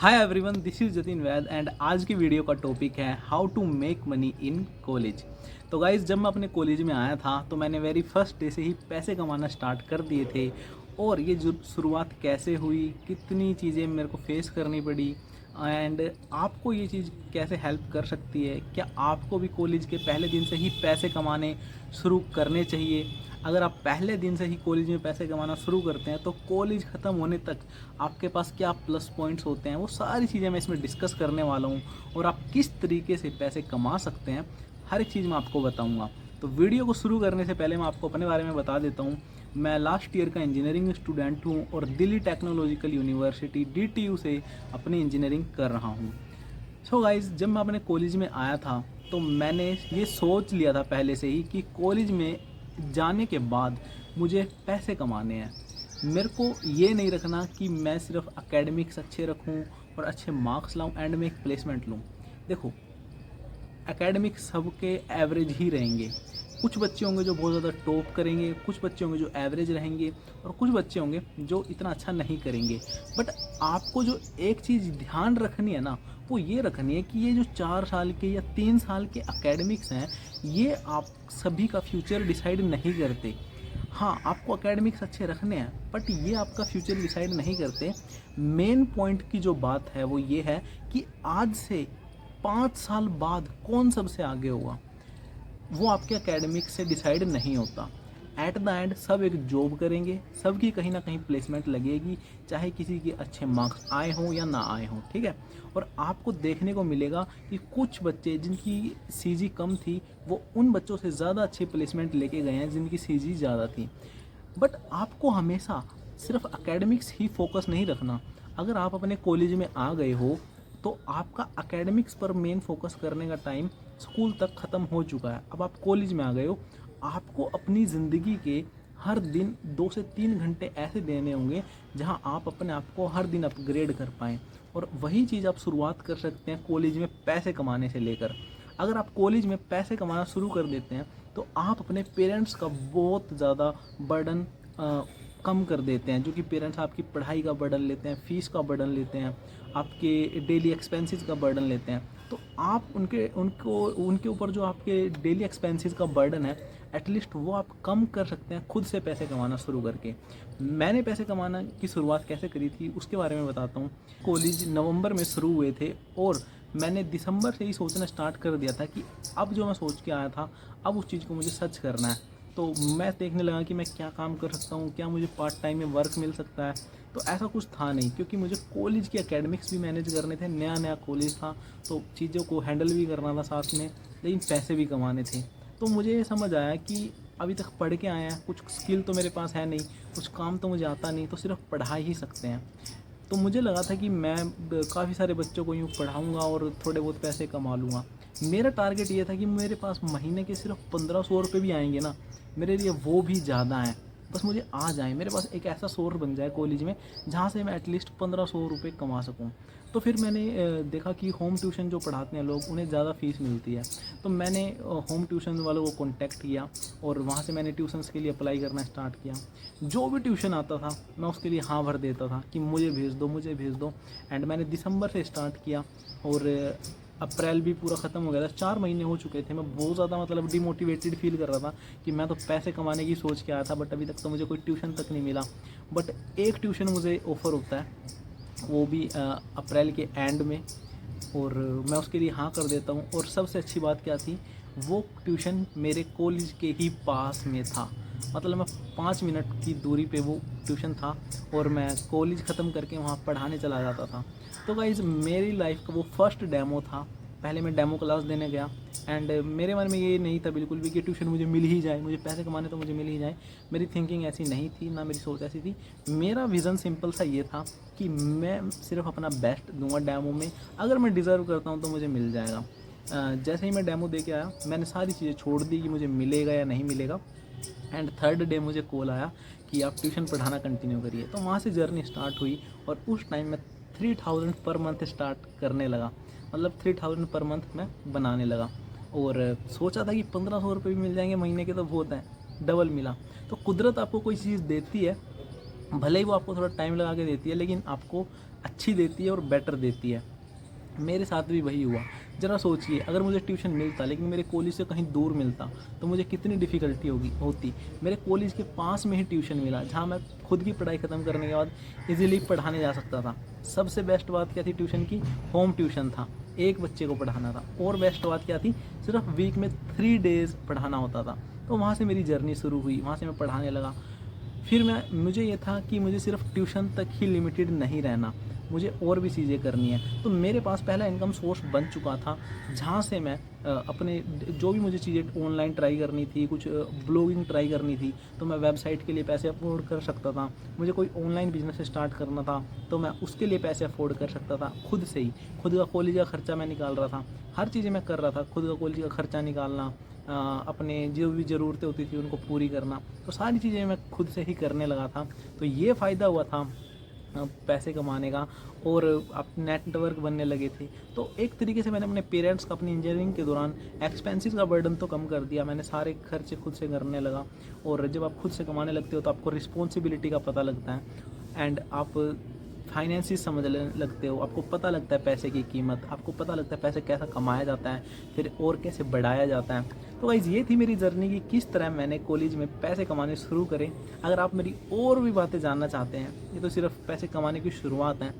Hi everyone, this is Jatin Vaid and आज की video का टॉपिक है how to make money in college. तो गाइज़, जब मैं अपने कॉलेज में आया था तो मैंने वेरी फर्स्ट डे से ही पैसे कमाना स्टार्ट कर दिए थे। और ये जो शुरुआत कैसे हुई, कितनी चीज़ें मेरे को फेस करनी पड़ी एंड आपको ये चीज़ कैसे हेल्प कर सकती है, क्या आपको भी कॉलेज के पहले दिन से ही पैसे कमाने शुरू करने चाहिए। अगर आप पहले दिन से ही कॉलेज में पैसे कमाना शुरू करते हैं तो कॉलेज ख़त्म होने तक आपके पास क्या प्लस पॉइंट्स होते हैं, वो सारी चीज़ें मैं इसमें डिस्कस करने वाला हूँ। और आप किस तरीके से पैसे कमा सकते हैं, हर एक चीज़ मैं आपको बताऊँगा। तो वीडियो को शुरू करने से पहले मैं आपको अपने बारे में बता देता हूँ। मैं लास्ट ईयर का इंजीनियरिंग स्टूडेंट हूँ और दिल्ली टेक्नोलॉजिकल यूनिवर्सिटी DTU से अपनी इंजीनियरिंग कर रहा हूँ। सो गाइज़, जब मैं अपने कॉलेज में आया था तो मैंने ये सोच लिया था पहले से ही कि कॉलेज में जाने के बाद मुझे पैसे कमाने हैं। मेरे को ये नहीं रखना कि मैं सिर्फ एकेडमिक्स अच्छे रखूं और अच्छे मार्क्स लाऊं एंड में एक प्लेसमेंट लूं। देखो, एकेडमिक सबके एवरेज ही रहेंगे। कुछ बच्चे होंगे जो बहुत ज़्यादा टॉप करेंगे, कुछ बच्चे होंगे जो एवरेज रहेंगे और कुछ बच्चे होंगे जो इतना अच्छा नहीं करेंगे। बट आपको जो एक चीज़ ध्यान रखनी है ना, वो ये रखनी है कि ये जो 4 साल के या 3 साल के एकेडमिक्स हैं, ये आप सभी का फ्यूचर डिसाइड नहीं करते। हाँ, आपको एकेडमिक्स अच्छे रखने हैं बट ये आपका फ्यूचर डिसाइड नहीं करते। मेन पॉइंट की जो बात है वो ये है कि आज से 5 साल बाद कौन सबसे आगे होगा, वो आपके एकेडमिक से डिसाइड नहीं होता। एट द एंड सब एक जॉब करेंगे, सबकी कहीं ना कहीं प्लेसमेंट लगेगी, चाहे किसी के अच्छे मार्क्स आए हों या ना आए हों, ठीक है। और आपको देखने को मिलेगा कि कुछ बच्चे जिनकी CG कम थी वो उन बच्चों से ज़्यादा अच्छे प्लेसमेंट लेके गए हैं जिनकी CG ज़्यादा थी। बट आपको हमेशा सिर्फ एकेडमिक्स ही फोकस नहीं रखना। अगर आप अपने कॉलेज में आ गए हो तो आपका एकेडमिक्स पर मेन फोकस करने का टाइम स्कूल तक ख़त्म हो चुका है। अब आप कॉलेज में आ गए हो, आपको अपनी ज़िंदगी के हर दिन 2 से 3 घंटे ऐसे देने होंगे जहां आप अपने आप को हर दिन अपग्रेड कर पाएँ। और वही चीज़ आप शुरुआत कर सकते हैं कॉलेज में पैसे कमाने से लेकर। अगर आप कॉलेज में पैसे कमाना शुरू कर देते हैं तो आप अपने पेरेंट्स का बहुत ज़्यादा बर्डन कम कर देते हैं। जो कि पेरेंट्स आपकी पढ़ाई का बर्डन लेते हैं, फ़ीस का बर्डन लेते हैं, आपके डेली एक्सपेंसेस का बर्डन लेते हैं। तो आप उनके ऊपर जो आपके डेली एक्सपेंसेस का बर्डन है, एटलीस्ट वो आप कम कर सकते हैं खुद से पैसे कमाना शुरू करके। मैंने पैसे कमाना की शुरुआत कैसे करी थी उसके बारे में बताता हूँ। कॉलेज नवंबर में शुरू हुए थे और मैंने दिसंबर से ही सोचना स्टार्ट कर दिया था कि अब जो मैं सोच के आया था, अब उस चीज़ को मुझे सच करना है। तो मैं देखने लगा कि मैं क्या काम कर सकता हूँ, क्या मुझे पार्ट टाइम में वर्क मिल सकता है। तो ऐसा कुछ था नहीं, क्योंकि मुझे कॉलेज के एकेडमिक्स भी मैनेज करने थे, नया नया कॉलेज था तो चीज़ों को हैंडल भी करना था साथ में, लेकिन पैसे भी कमाने थे। तो मुझे ये समझ आया कि अभी तक पढ़ के आए हैं, कुछ स्किल तो मेरे पास है नहीं, कुछ काम तो मुझे आता नहीं, तो सिर्फ पढ़ा ही सकते हैं। तो मुझे लगा था कि मैं काफ़ी सारे बच्चों को यूँ पढ़ाऊँगा और थोड़े बहुत पैसे कमा लूँगा। मेरा टारगेट ये था कि मेरे पास महीने के सिर्फ 1500 रुपये भी आएंगे ना, मेरे लिए वो भी ज़्यादा हैं। बस मुझे आ जाए, मेरे पास एक ऐसा सोर्स बन जाए कॉलेज में जहाँ से मैं एटलीस्ट 1500 रुपये कमा सकूँ। तो फिर मैंने देखा कि होम ट्यूशन जो पढ़ाते हैं लोग, उन्हें ज़्यादा फ़ीस मिलती है। तो मैंने होम ट्यूशन वालों को कॉन्टैक्ट किया और वहाँ से मैंने ट्यूशन्स के लिए अप्लाई करना स्टार्ट किया। जो भी ट्यूशन आता था मैं उसके लिए हाँ भर देता था कि मुझे भेज दो, मुझे भेज दो। एंड मैंने दिसंबर से स्टार्ट किया और अप्रैल भी पूरा ख़त्म हो गया था, 4 महीने हो चुके थे। मैं बहुत ज़्यादा मतलब डिमोटिवेटेड फील कर रहा था कि मैं तो पैसे कमाने की सोच के आया था बट अभी तक तो मुझे कोई ट्यूशन तक नहीं मिला। बट एक ट्यूशन मुझे ऑफ़र होता है, वो भी अप्रैल के एंड में, और मैं उसके लिए हाँ कर देता हूँ। और सबसे अच्छी बात क्या थी, वो ट्यूशन मेरे कॉलेज के ही पास में था। मतलब मैं 5 मिनट की दूरी पे वो ट्यूशन था और मैं कॉलेज ख़त्म करके वहाँ पढ़ाने चला जाता था। तो गाइज़, मेरी लाइफ का वो फर्स्ट डेमो था। पहले मैं डेमो क्लास देने गया एंड मेरे मन में ये नहीं था बिल्कुल भी कि ट्यूशन मुझे मिल ही जाए, मुझे पैसे कमाने तो मुझे मिल ही जाए। मेरी थिंकिंग ऐसी नहीं थी, ना मेरी सोच ऐसी थी। मेरा विज़न सिंपल सा ये था कि मैं सिर्फ अपना बेस्ट दूंगा डेमो में, अगर मैं डिज़र्व करता हूँ तो मुझे मिल जाएगा। जैसे ही मैं डेमो दे के आया, मैंने सारी चीज़ें छोड़ दी कि मुझे मिलेगा या नहीं मिलेगा। एंड थर्ड डे मुझे कॉल आया कि आप ट्यूशन पढ़ाना कंटिन्यू करिए। तो वहाँ से जर्नी स्टार्ट हुई और उस टाइम मैं 3000 पर मंथ स्टार्ट करने लगा। मतलब 3000 पर मंथ मैं बनाने लगा और सोचा था कि 1500 रुपये भी मिल जाएंगे महीने के तो बहुत हैं, डबल मिला। तो कुदरत आपको कोई चीज़ देती है, भले ही वो आपको थोड़ा टाइम लगा के देती है, लेकिन आपको अच्छी देती है और बेटर देती है। मेरे साथ भी वही हुआ। ज़रा सोचिए, अगर मुझे ट्यूशन मिलता लेकिन मेरे कॉलेज से कहीं दूर मिलता तो मुझे कितनी डिफ़िकल्टी होती। मेरे कॉलेज के पास में ही ट्यूशन मिला जहाँ मैं खुद की पढ़ाई ख़त्म करने के बाद इजीली पढ़ाने जा सकता था। सबसे बेस्ट बात क्या थी ट्यूशन की? होम ट्यूशन था, एक बच्चे को पढ़ाना था। और बेस्ट बात क्या थी? सिर्फ वीक में 3 डेज़ पढ़ाना होता था। तो वहाँ से मेरी जर्नी शुरू हुई, वहाँ से मैं पढ़ाने लगा। फिर मुझे ये था कि मुझे सिर्फ ट्यूशन तक ही लिमिटेड नहीं रहना, मुझे और भी चीज़ें करनी है। तो मेरे पास पहला इनकम सोर्स बन चुका था जहाँ से मैं अपने जो भी मुझे चीज़ें ऑनलाइन ट्राई करनी थी, कुछ ब्लॉगिंग ट्राई करनी थी, तो मैं वेबसाइट के लिए पैसे अफोर्ड कर सकता था। मुझे कोई ऑनलाइन बिजनेस स्टार्ट करना था तो मैं उसके लिए पैसे अफोर्ड कर सकता था खुद से ही। खुद का कॉलेज का खर्चा मैं निकाल रहा था, हर चीज़ें मैं कर रहा था। खुद का कॉलेज का खर्चा निकालना, अपने जो भी ज़रूरतें होती थी उनको पूरी करना, तो सारी चीज़ें मैं खुद से ही करने लगा था। तो ये फ़ायदा हुआ था पैसे कमाने का, और अब नेटवर्क बनने लगे थे। तो एक तरीके से मैंने अपने पेरेंट्स का अपनी इंजीनियरिंग के दौरान एक्सपेंसेस का बर्डन तो कम कर दिया। मैंने सारे खर्चे खुद से करने लगा। और जब आप खुद से कमाने लगते हो तो आपको रिस्पॉन्सिबिलिटी का पता लगता है एंड आप फाइनेंसिस समझने लगते हो। आपको पता लगता है पैसे की कीमत, आपको पता लगता है पैसे कैसा कमाया जाता है, फिर और कैसे बढ़ाया जाता है। तो गाइस ये थी मेरी जर्नी की किस तरह मैंने कॉलेज में पैसे कमाने शुरू करे। अगर आप मेरी और भी बातें जानना चाहते हैं, ये तो सिर्फ पैसे कमाने की शुरुआत है,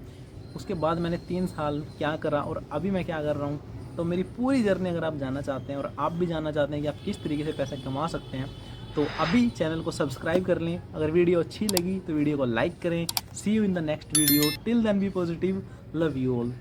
उसके बाद मैंने 3 साल क्या करा और अभी मैं क्या कर रहा हूँ, तो मेरी पूरी जर्नी अगर आप जानना चाहते हैं और आप भी जानना चाहते हैं कि आप किस तरीके से पैसे कमा सकते हैं, तो अभी चैनल को सब्सक्राइब कर लें। अगर वीडियो अच्छी लगी तो वीडियो को लाइक करें। See you in the next video, till then be positive, love you all.